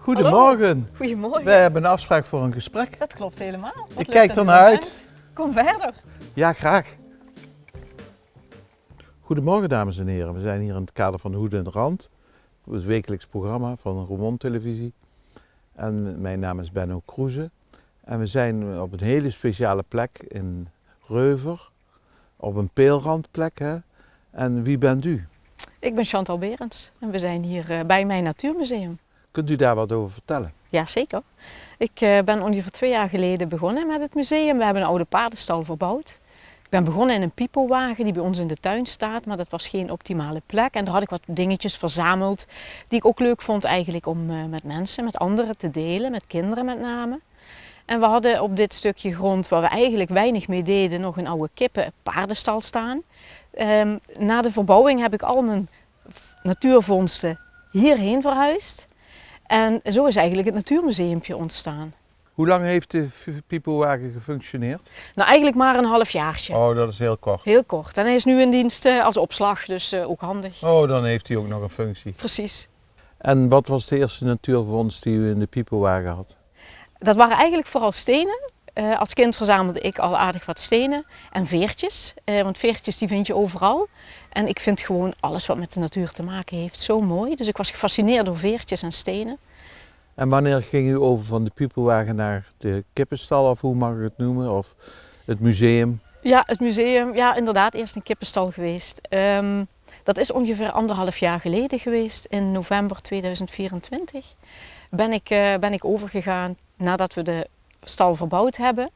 Goedemorgen. Goedemorgen. Wij hebben een afspraak voor een gesprek. Dat klopt helemaal. Ik kijk er naar uit. Kom verder. Ja, graag. Goedemorgen dames en heren. We zijn hier in het kader van Hoed en Rand. Het wekelijks programma van Roermond Televisie. En mijn naam is Benno Kroeze. En we zijn op een hele speciale plek in Reuver. Op een peelrandplek. Hè? En wie bent u? Ik ben Chantal Berends en we zijn hier bij mijn natuurmuseum. Kunt u daar wat over vertellen? Jazeker. Ik ben ongeveer 2 jaar geleden begonnen met het museum. We hebben een oude paardenstal verbouwd. Ik ben begonnen in een piepelwagen die bij ons in de tuin staat, maar dat was geen optimale plek. En daar had ik wat dingetjes verzameld die ik ook leuk vond eigenlijk om met mensen, met anderen te delen, met kinderen met name. En we hadden op dit stukje grond, waar we eigenlijk weinig mee deden, nog een oude kippen-paardenstal staan. Na de verbouwing heb ik al mijn natuurvondsten hierheen verhuisd. En zo is eigenlijk het natuurmuseumpje ontstaan. Hoe lang heeft de piepelwagen gefunctioneerd? Nou, eigenlijk maar een halfjaartje. Oh, dat is heel kort. Heel kort. En hij is nu in dienst als opslag, dus ook handig. Oh, dan heeft hij ook nog een functie. Precies. En wat was de eerste natuurvondst die u in de piepelwagen had? Dat waren eigenlijk vooral stenen. Als kind verzamelde ik al aardig wat stenen en veertjes. Want veertjes die vind je overal. En ik vind gewoon alles wat met de natuur te maken heeft zo mooi. Dus ik was gefascineerd door veertjes en stenen. En wanneer ging u over van de piepelwagen naar de kippenstal, of hoe mag ik het noemen, of het museum? Ja, het museum. Ja, inderdaad, eerst een kippenstal geweest. Dat is ongeveer 1,5 jaar geleden geweest. In november 2024 ben ik overgegaan nadat we de stal verbouwd hebben.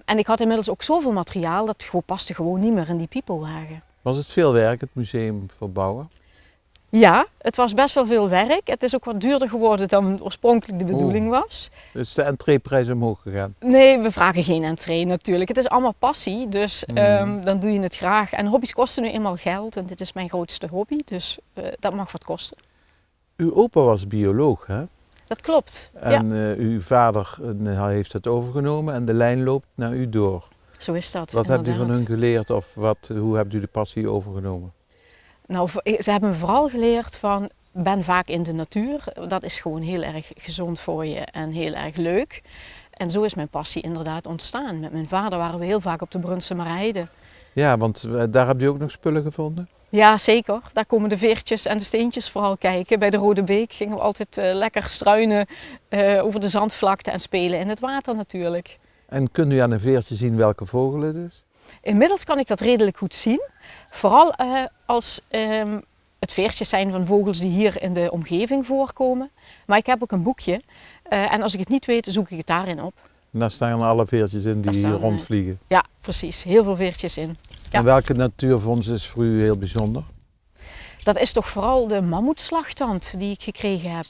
En ik had inmiddels ook zoveel materiaal dat paste gewoon niet meer in die piepelwagen. Was het veel werk, het museum verbouwen? Ja, het was best wel veel werk. Het is ook wat duurder geworden dan oorspronkelijk de bedoeling was. Dus de entreeprijs omhoog gegaan? Nee, we vragen geen entree natuurlijk. Het is allemaal passie, dus dan doe je het graag. En hobby's kosten nu eenmaal geld en dit is mijn grootste hobby, dus dat mag wat kosten. Uw opa was bioloog, hè? Dat klopt, En uw vader heeft het overgenomen en de lijn loopt naar u door. Zo is dat. Wat hebt u inderdaad. van hun geleerd of hoe hebt u de passie overgenomen? Nou, ze hebben me vooral geleerd van, ben vaak in de natuur. Dat is gewoon heel erg gezond voor je en heel erg leuk. En zo is mijn passie inderdaad ontstaan. Met mijn vader waren we heel vaak op de Brunsumerheide. Ja, want daar hebt u ook nog spullen gevonden? Ja, zeker. Daar komen de veertjes en de steentjes vooral kijken. Bij de Rode Beek gingen we altijd lekker struinen over de zandvlakte en spelen in het water natuurlijk. En kunt u aan een veertje zien welke vogel het is? Inmiddels kan ik dat redelijk goed zien. Vooral als het veertjes zijn van vogels die hier in de omgeving voorkomen. Maar ik heb ook een boekje en als ik het niet weet, zoek ik het daarin op. En daar staan alle veertjes in die rondvliegen. Ja, precies. Heel veel veertjes in. Ja. En welke natuurvondst is voor u heel bijzonder? Dat is toch vooral de mammoetslagtand die ik gekregen heb.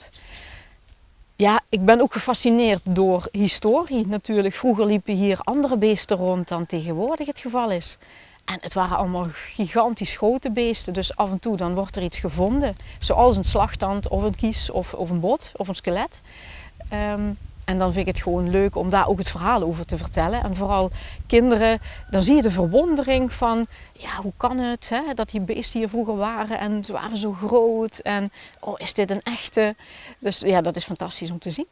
Ja, ik ben ook gefascineerd door historie natuurlijk. Vroeger liepen hier andere beesten rond dan tegenwoordig het geval is. En het waren allemaal gigantisch grote beesten, dus af en toe dan wordt er iets gevonden. Zoals een slagtand of een kies of een bot of een skelet. En dan vind ik het gewoon leuk om daar ook het verhaal over te vertellen. En vooral kinderen, dan zie je de verwondering van, ja, hoe kan het hè, dat die beesten hier vroeger waren en ze waren zo groot. En oh, is dit een echte? Dus ja, dat is fantastisch om te zien.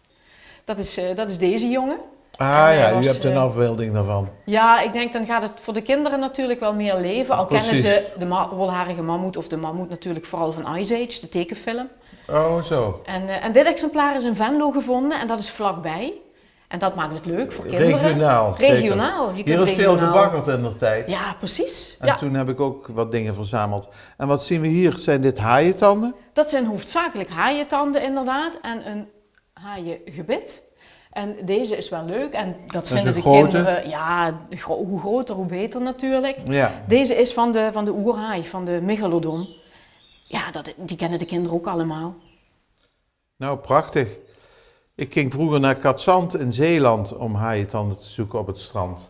Dat is deze jongen. Ah ja, u hebt een afbeelding daarvan. Ja, ik denk dan gaat het voor de kinderen natuurlijk wel meer leven. Al kennen ze de wolharige mammoet of de mammoet natuurlijk vooral van Ice Age, de tekenfilm. Oh zo. En dit exemplaar is in Venlo gevonden en dat is vlakbij. En dat maakt het leuk voor kinderen. Regionaal. Regionaal. Hier is veel gebaggerd in de tijd. Ja, precies. En toen heb ik ook wat dingen verzameld. En wat zien we hier? Zijn dit haaientanden? Dat zijn hoofdzakelijk haaientanden inderdaad en een haaiengebit. En deze is wel leuk en dat vinden de kinderen, ja, hoe groter hoe beter natuurlijk. Ja. Deze is van de oerhaai, van de megalodon. Ja, die kennen de kinderen ook allemaal. Nou, prachtig. Ik ging vroeger naar Katzand in Zeeland om haaientanden te zoeken op het strand.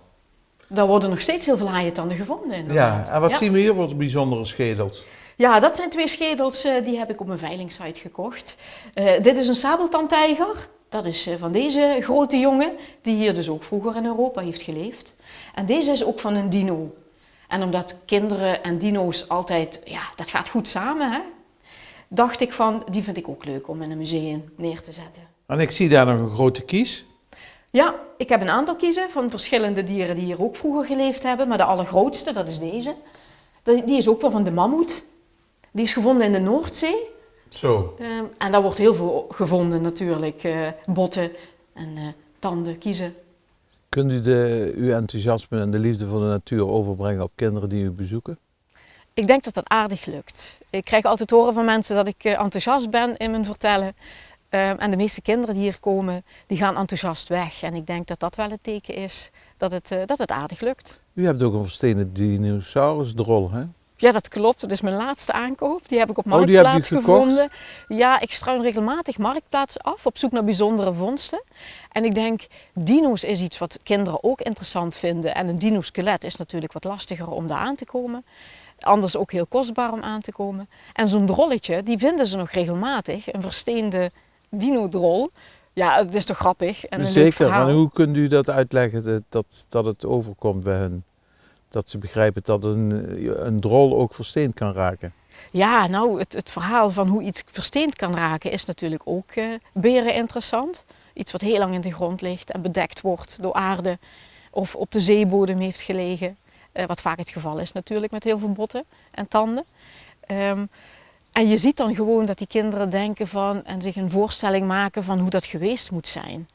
Daar worden nog steeds heel veel haaientanden gevonden inderdaad. Ja, en wat zien we hier voor bijzondere schedels? Ja, dat zijn 2 schedels, die heb ik op mijn veilingsite gekocht. Dit is een sabeltandtijger. Dat is van deze grote jongen, die hier dus ook vroeger in Europa heeft geleefd. En deze is ook van een dino. En omdat kinderen en dino's altijd, ja, dat gaat goed samen, hè? dacht ik van, die vind ik ook leuk om in een museum neer te zetten. En ik zie daar nog een grote kies. Ja, ik heb een aantal kiezen van verschillende dieren die hier ook vroeger geleefd hebben. Maar de allergrootste, dat is deze. Die is ook wel van de mammoet. Die is gevonden in de Noordzee. Zo. En daar wordt heel veel gevonden natuurlijk. Botten en tanden, kiezen. Kunt u uw enthousiasme en de liefde voor de natuur overbrengen op kinderen die u bezoeken? Ik denk dat dat aardig lukt. Ik krijg altijd horen van mensen dat ik enthousiast ben in mijn vertellen. En de meeste kinderen die hier komen, die gaan enthousiast weg. En ik denk dat dat wel het teken is dat het aardig lukt. U hebt ook een verstenen dinosaurusdrol, hè? Ja, dat klopt. Dat is mijn laatste aankoop. Die heb ik op die hebt u Marktplaats gekocht? gevonden. Ja, ik struin regelmatig Marktplaats af op zoek naar bijzondere vondsten. En ik denk, dino's is iets wat kinderen ook interessant vinden. En een dino-skelet is natuurlijk wat lastiger om daar aan te komen. Anders ook heel kostbaar om aan te komen. En zo'n drolletje, die vinden ze nog regelmatig. Een versteende dino-drol. Ja, het is toch grappig en een leuk Zeker. verhaal. En hoe kunt u dat uitleggen dat het overkomt bij hen? Dat ze begrijpen dat een drol ook versteend kan raken? Ja, nou, het verhaal van hoe iets versteend kan raken is natuurlijk ook beren interessant. Iets wat heel lang in de grond ligt en bedekt wordt door aarde of op de zeebodem heeft gelegen. Wat vaak het geval is natuurlijk met heel veel botten en tanden. En je ziet dan gewoon dat die kinderen denken van en zich een voorstelling maken van hoe dat geweest moet zijn.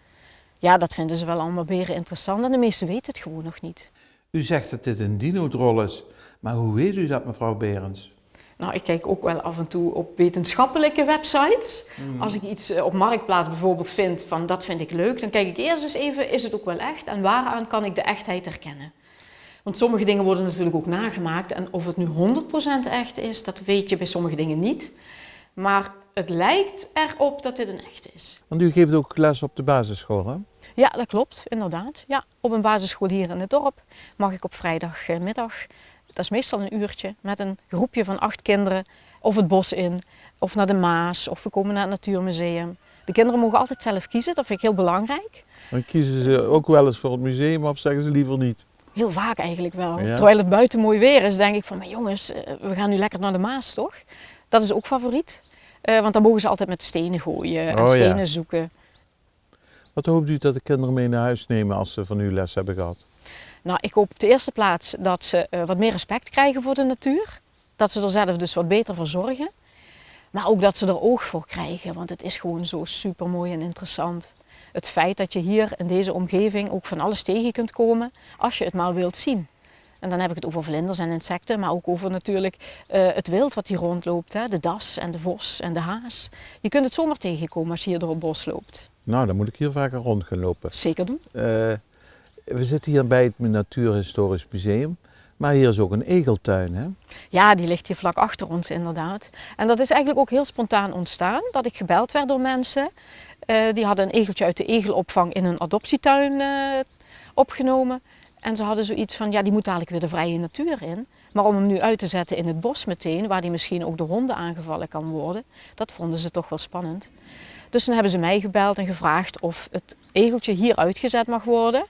Ja, dat vinden ze wel allemaal beren interessant en de meesten weten het gewoon nog niet. U zegt dat dit een dinodrol is, maar hoe weet u dat, mevrouw Berends? Nou, ik kijk ook wel af en toe op wetenschappelijke websites. Als ik iets op Marktplaats bijvoorbeeld vind van dat vind ik leuk, dan kijk ik eerst eens even, is het ook wel echt en waaraan kan ik de echtheid herkennen? Want sommige dingen worden natuurlijk ook nagemaakt en of het nu 100% echt is, dat weet je bij sommige dingen niet. Maar het lijkt erop dat dit een echt is. Want u geeft ook les op de basisschool, hè? Ja, dat klopt, inderdaad. Ja, op een basisschool hier in het dorp mag ik op vrijdagmiddag, dat is meestal een uurtje, met een groepje van 8 kinderen of het bos in, of naar de Maas, of we komen naar het Natuurmuseum. De kinderen mogen altijd zelf kiezen, dat vind ik heel belangrijk. Dan kiezen ze ook wel eens voor het museum of zeggen ze liever niet? Heel vaak eigenlijk wel. Ja. Terwijl het buiten mooi weer is, denk ik van, maar jongens, we gaan nu lekker naar de Maas, toch? Dat is ook favoriet, want dan mogen ze altijd met stenen gooien en stenen zoeken. Wat hoopt u dat de kinderen mee naar huis nemen als ze van u les hebben gehad? Nou, ik hoop op de eerste plaats dat ze wat meer respect krijgen voor de natuur. Dat ze er zelf dus wat beter voor zorgen. Maar ook dat ze er oog voor krijgen, want het is gewoon zo super mooi en interessant. Het feit dat je hier in deze omgeving ook van alles tegen kunt komen als je het maar wilt zien. En dan heb ik het over vlinders en insecten, maar ook over natuurlijk het wild wat hier rondloopt. Hè? De das en de vos en de haas. Je kunt het zomaar tegenkomen als je hier door het bos loopt. Nou, dan moet ik hier vaker rond gaan lopen. Zeker doen. We zitten hier bij het Natuurhistorisch Museum, maar hier is ook een egeltuin, hè? Ja, die ligt hier vlak achter ons inderdaad. En dat is eigenlijk ook heel spontaan ontstaan, dat ik gebeld werd door mensen. Die hadden een egeltje uit de egelopvang in een adoptietuin opgenomen. En ze hadden zoiets van, ja, die moet dadelijk weer de vrije natuur in. Maar om hem nu uit te zetten in het bos meteen, waar die misschien ook door honden aangevallen kan worden, dat vonden ze toch wel spannend. Dus toen hebben ze mij gebeld en gevraagd of het egeltje hier uitgezet mag worden.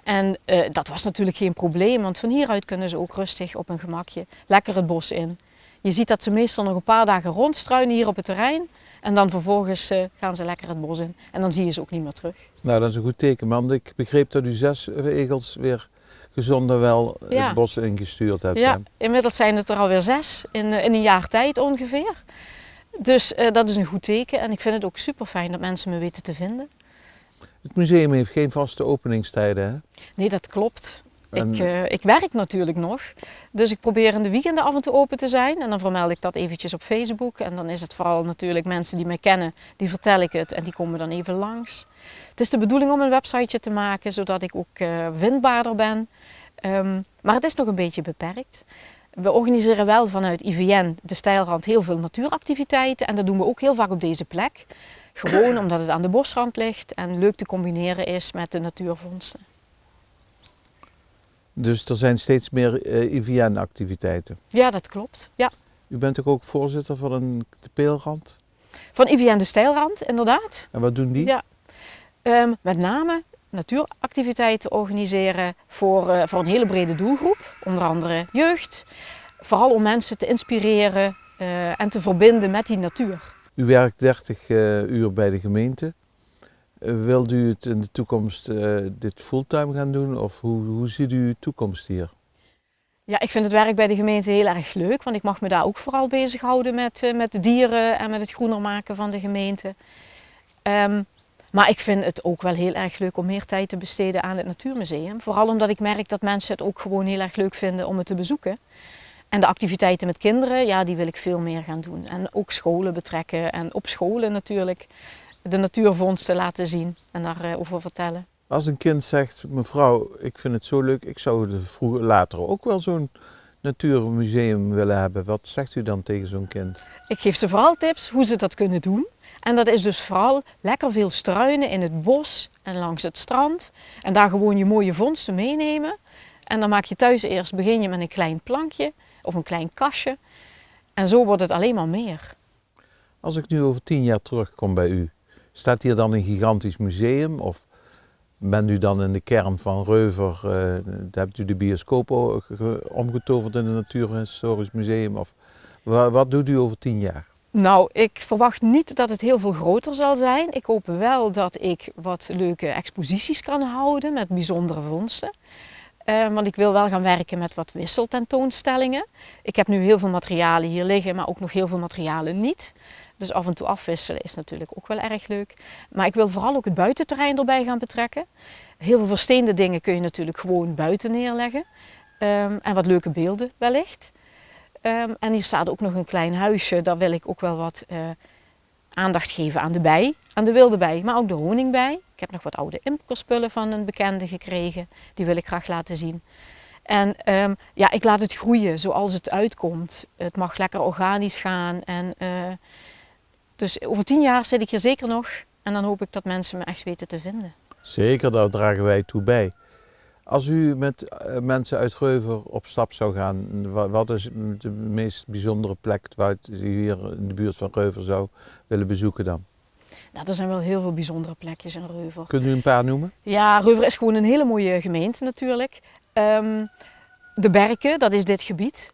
En dat was natuurlijk geen probleem, want van hieruit kunnen ze ook rustig op een gemakje lekker het bos in. Je ziet dat ze meestal nog een paar dagen rondstruinen hier op het terrein. En dan vervolgens gaan ze lekker het bos in. En dan zie je ze ook niet meer terug. Nou, dat is een goed teken, want ik begreep dat u 6 egels weer gezond en wel het bos ingestuurd hebt. Ja, inmiddels zijn het er alweer 6 in een jaar tijd ongeveer. Dus dat is een goed teken en ik vind het ook super fijn dat mensen me weten te vinden. Het museum heeft geen vaste openingstijden, hè? Nee, dat klopt. Ik werk natuurlijk nog, dus ik probeer in de weekenden af en toe open te zijn en dan vermeld ik dat eventjes op Facebook en dan is het vooral natuurlijk mensen die mij kennen, die vertel ik het en die komen dan even langs. Het is de bedoeling om een websiteje te maken zodat ik ook vindbaarder ben, maar het is nog een beetje beperkt. We organiseren wel vanuit IVN, de Steilrand, heel veel natuuractiviteiten en dat doen we ook heel vaak op deze plek. Gewoon omdat het aan de bosrand ligt en leuk te combineren is met de natuurvondsten. Dus er zijn steeds meer IVN-activiteiten? Ja, dat klopt. Ja. U bent ook voorzitter van de Peelrand? Van IVN de Steilrand, inderdaad. En wat doen die? Ja. Met name natuuractiviteiten organiseren voor een hele brede doelgroep. Onder andere jeugd. Vooral om mensen te inspireren en te verbinden met die natuur. U werkt 30 uur bij de gemeente. Wilt u het in de toekomst dit fulltime gaan doen of hoe ziet u uw toekomst hier? Ja, ik vind het werk bij de gemeente heel erg leuk, want ik mag me daar ook vooral bezighouden met de dieren en met het groener maken van de gemeente. Maar ik vind het ook wel heel erg leuk om meer tijd te besteden aan het Natuurmuseum. Vooral omdat ik merk dat mensen het ook gewoon heel erg leuk vinden om het te bezoeken. En de activiteiten met kinderen, ja, die wil ik veel meer gaan doen. En ook scholen betrekken en op scholen natuurlijk de natuurvondsten laten zien en daarover vertellen. Als een kind zegt, mevrouw, ik vind het zo leuk, ik zou later ook wel zo'n natuurmuseum willen hebben. Wat zegt u dan tegen zo'n kind? Ik geef ze vooral tips hoe ze dat kunnen doen. En dat is dus vooral lekker veel struinen in het bos en langs het strand. En daar gewoon je mooie vondsten meenemen. En dan maak je thuis begin je met een klein plankje of een klein kastje. En zo wordt het alleen maar meer. Als ik nu over 10 jaar terugkom bij u, staat hier dan een gigantisch museum? Of bent u dan in de kern van Reuver, hebt u de bioscoop omgetoverd in een natuurhistorisch museum? Of wat doet u over 10 jaar? Nou, ik verwacht niet dat het heel veel groter zal zijn. Ik hoop wel dat ik wat leuke exposities kan houden met bijzondere vondsten. Want ik wil wel gaan werken met wat wisseltentoonstellingen. Ik heb nu heel veel materialen hier liggen, maar ook nog heel veel materialen niet. Dus af en toe afwisselen is natuurlijk ook wel erg leuk. Maar ik wil vooral ook het buitenterrein erbij gaan betrekken. Heel veel versteende dingen kun je natuurlijk gewoon buiten neerleggen. En wat leuke beelden wellicht. En hier staat ook nog een klein huisje, daar wil ik ook wel wat aandacht geven aan de bij, aan de wilde bij, maar ook de honingbij. Ik heb nog wat oude imkerspullen van een bekende gekregen, die wil ik graag laten zien. En ja, ik laat het groeien zoals het uitkomt. Het mag lekker organisch gaan. En, dus over 10 jaar zit ik hier zeker nog en dan hoop ik dat mensen me echt weten te vinden. Zeker, daar dragen wij toe bij. Als u met mensen uit Reuver op stap zou gaan, wat is de meest bijzondere plek waar u hier in de buurt van Reuver zou willen bezoeken dan? Nou, er zijn wel heel veel bijzondere plekjes in Reuver. Kunt u een paar noemen? Ja, Reuver is gewoon een hele mooie gemeente natuurlijk. De Berken, dat is dit gebied.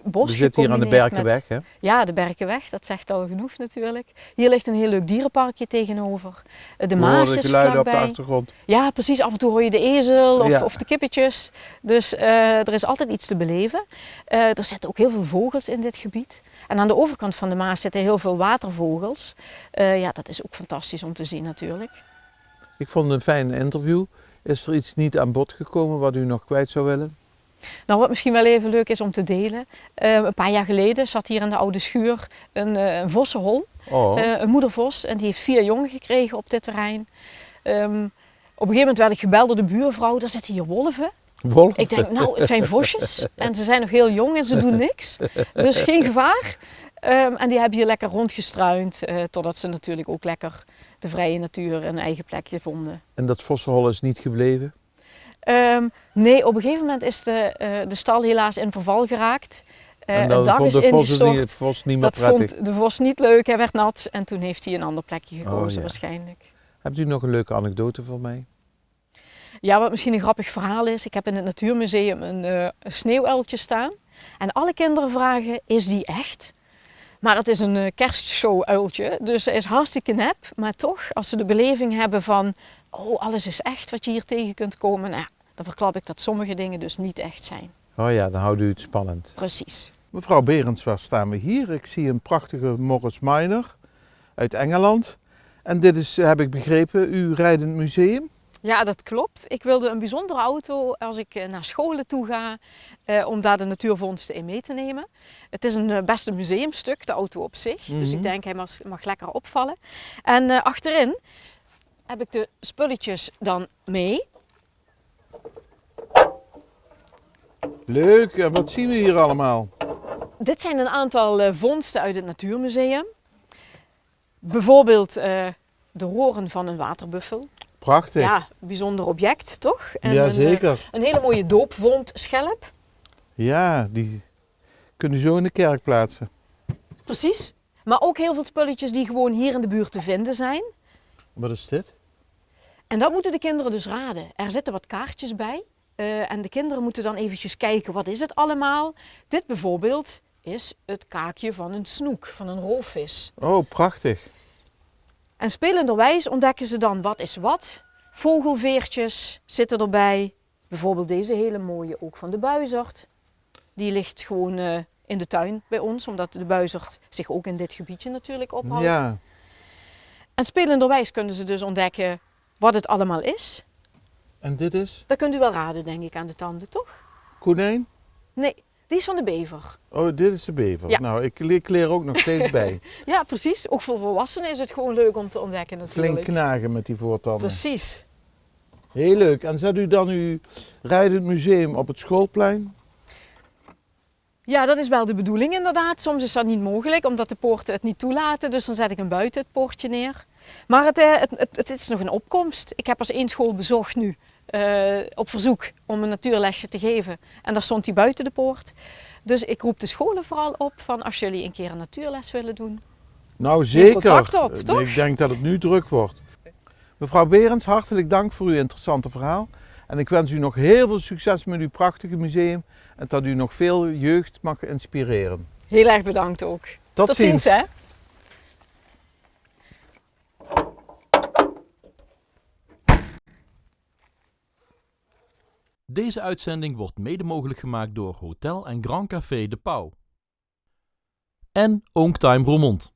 Bos We zitten hier aan de Berkenweg, hè? Ja, de Berkenweg, dat zegt al genoeg natuurlijk. Hier ligt een heel leuk dierenparkje tegenover. De We Maas horen is geluiden vlakbij. op de achtergrond. Ja, precies. Af en toe hoor je de ezel of, Ja. of de kippetjes. Dus er is altijd iets te beleven. Er zitten ook heel veel vogels in dit gebied. En aan de overkant van de Maas zitten heel veel watervogels. Ja, dat is ook fantastisch om te zien natuurlijk. Ik vond het een fijn interview. Is er iets niet aan bod gekomen wat u nog kwijt zou willen? Nou, wat misschien wel even leuk is om te delen. Een paar jaar geleden zat hier in de oude schuur een vossenhol. Oh, Een moedervos en die heeft 4 jongen gekregen op dit terrein. Op een gegeven moment werd ik gebeld door de buurvrouw, daar zitten hier wolven. wolf. Ik denk, nou, het zijn vosjes en ze zijn nog heel jong en ze doen niks. Dus geen gevaar. En die hebben hier lekker rondgestruind, totdat ze natuurlijk ook lekker de vrije natuur een eigen plekje vonden. En dat vossenhol is niet gebleven? Nee, op een gegeven moment is de stal helaas in verval geraakt. En Het dan dak vond is de vos, ingestort. het vos niet meer Dat prettig. vond de vos niet leuk, hij werd nat en toen heeft hij een ander plekje gekozen ja. waarschijnlijk. Hebt u nog een leuke anekdote voor mij? Ja, wat misschien een grappig verhaal is, ik heb in het Natuurmuseum een sneeuwuiltje staan. En alle kinderen vragen, is die echt? Maar het is een kerstshow-uiltje, dus hij is hartstikke nep. Maar toch, als ze de beleving hebben van, oh, alles is echt wat je hier tegen kunt komen. Nou, dan verklap ik dat sommige dingen dus niet echt zijn. Oh ja, dan houdt u het spannend. Precies. Mevrouw Berends, waar staan we hier? Ik zie een prachtige Morris Minor uit Engeland. En dit is, heb ik begrepen, uw rijdend museum? Ja, dat klopt. Ik wilde een bijzondere auto als ik naar scholen toe ga, om daar de natuurvondsten in mee te nemen. Het is een best een museumstuk, de auto op zich. Dus ik denk hij mag lekker opvallen. En achterin heb ik de spulletjes dan mee. Leuk, en wat zien we hier allemaal? Dit zijn een aantal vondsten uit het Natuurmuseum. Bijvoorbeeld de horen van een waterbuffel. Prachtig. Ja, een bijzonder object, toch? En Ja, zeker. een hele mooie doopwondschelp. Ja, die kunnen zo in de kerk plaatsen. Precies. Maar ook heel veel spulletjes die gewoon hier in de buurt te vinden zijn. Wat is dit? En dat moeten de kinderen dus raden. Er zitten wat kaartjes bij. En de kinderen moeten dan eventjes kijken, wat is het allemaal? Dit bijvoorbeeld is het kaakje van een snoek, van een roofvis. Oh, prachtig. En spelenderwijs ontdekken ze dan wat is wat. Vogelveertjes zitten erbij. Bijvoorbeeld deze hele mooie ook van de buizerd. Die ligt gewoon in de tuin bij ons, omdat de buizerd zich ook in dit gebiedje natuurlijk ophoudt. Ja. En spelenderwijs kunnen ze dus ontdekken wat het allemaal is. En dit is? Dat kunt u wel raden, denk ik, aan de tanden, toch? Konijn? Nee, die is van de bever. Oh, dit is de bever. Ja. Nou, ik leer ook nog steeds bij. Ja, precies. Ook voor volwassenen is het gewoon leuk om te ontdekken natuurlijk. Flink knagen met die voortanden. Precies. Heel leuk. En zet u dan uw rijdend museum op het schoolplein? Ja, dat is wel de bedoeling inderdaad. Soms is dat niet mogelijk, omdat de poorten het niet toelaten. Dus dan zet ik hem buiten het poortje neer. Maar het is nog een opkomst. Ik heb als één school bezocht nu, op verzoek, om een natuurlesje te geven. En daar stond hij buiten de poort. Dus ik roep de scholen vooral op van als jullie een keer een natuurles willen doen. Nou, zeker. contact op, toch? Ik denk dat het nu druk wordt. Mevrouw Berends, hartelijk dank voor uw interessante verhaal. En ik wens u nog heel veel succes met uw prachtige museum. En dat u nog veel jeugd mag inspireren. Heel erg bedankt ook. Tot ziens. Hè? Deze uitzending wordt mede mogelijk gemaakt door Hotel en Grand Café De Pauw en Oomktime Roermond.